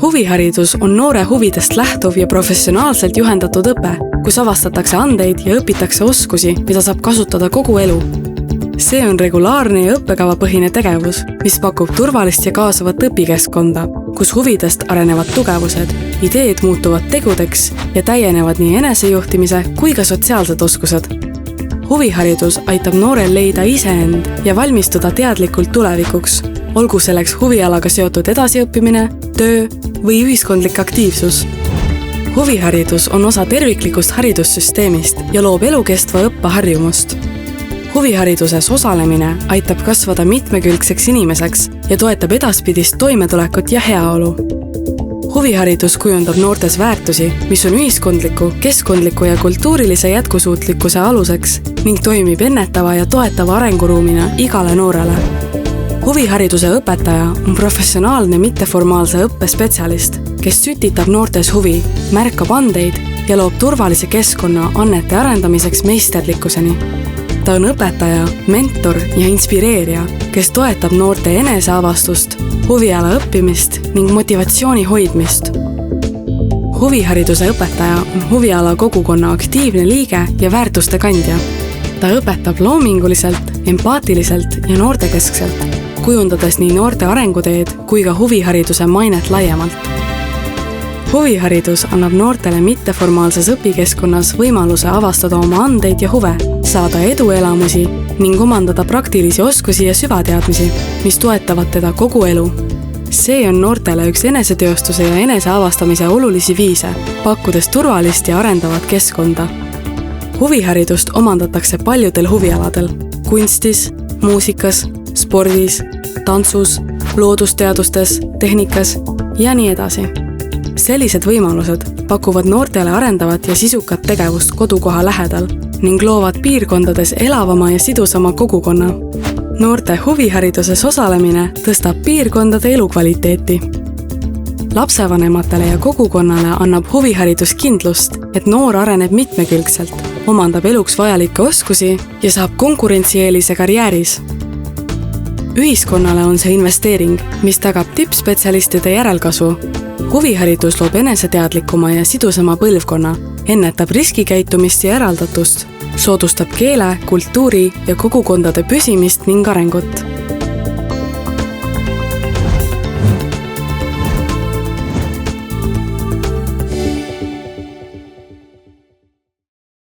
Huviharidus on noore huvidest lähtuv ja professionaalselt juhendatud õpe, kus avastatakse andeid ja õpitakse oskusi, mida saab kasutada kogu elu. See on regulaarne ja õppekavapõhine tegevus, mis pakub turvalist ja kaasavat õpikeskkonda, kus huvidest arenevad tugevused, ideed muutuvad tegudeks ja täienevad nii enesejuhtimise kui ka sotsiaalsed oskused. Huviharidus aitab noorel leida iseend ja valmistuda teadlikult tulevikuks, olgu selleks huvialaga seotud edasiõppimine, töö või ühiskondlik aktiivsus. Huviharidus on osa terviklikust haridussüsteemist ja loob elukestva õppeharjumust. Huvihariduses osalemine aitab kasvada mitmekülgseks inimeseks ja toetab edaspidist toimetulekut ja heaolu. Huviharidus kujundab noortes väärtusi, mis on ühiskondliku, keskkondliku ja kultuurilise jätkusuutlikkuse aluseks ning toimib ennetava ja toetava arenguruumina igale noorele. Huvihariduse õpetaja on professionaalne mitteformaalse õppespetsialist, kes sütitab noortes huvi, märkab andeid ja loob turvalise keskkonna annete arendamiseks meisterlikkuseni. Ta on õpetaja, mentor ja inspireerija, kes toetab noorte eneseavastust, huviala õppimist ning motivatsiooni hoidmist. Huvihariduse õpetaja on huviala kogukonna aktiivne liige ja väärtuste kandja. Ta õpetab loominguliselt, empaatiliselt ja noortekeskselt, kujundades nii noorte arenguteed kui ka huvihariduse mainet laiemalt. Huviharidus annab noortele mitteformaalses õpikeskkonnas võimaluse avastada oma andeid ja huve, saada eduelamusi ning omandada praktilisi oskusi ja süvateadmisi, mis toetavad teda kogu elu. See on noortele üks eneseteostuse ja eneseavastamise olulisi viise, pakkudes turvalist ja arendavat keskkonda. Huviharidust omandatakse paljudel huvialadel: kunstis, muusikas, spordis, tantsus, loodusteadustes, tehnikas ja nii edasi. Sellised võimalused pakuvad noortele arendavat ja sisukat tegevust kodukoha lähedal ning loovad piirkondades elavama ja sidusama kogukonna. Noorte huvihariduses osalemine tõstab piirkondade elukvaliteeti. Lapsevanematele ja kogukonnale annab huviharidus kindlust, et noor areneb mitmekülgselt, omandab eluks vajalikke oskusi ja saab konkurentsieelise karjääris. Ühiskonnale on see investeering, mis tagab tippspetsialistide järelkasvu. Huviharidus loob eneseteadlikuma ja sidusama põlvkonna, ennetab riskikäitumist ja eraldatust, soodustab keele, kultuuri ja kogukondade püsimist ning arengut.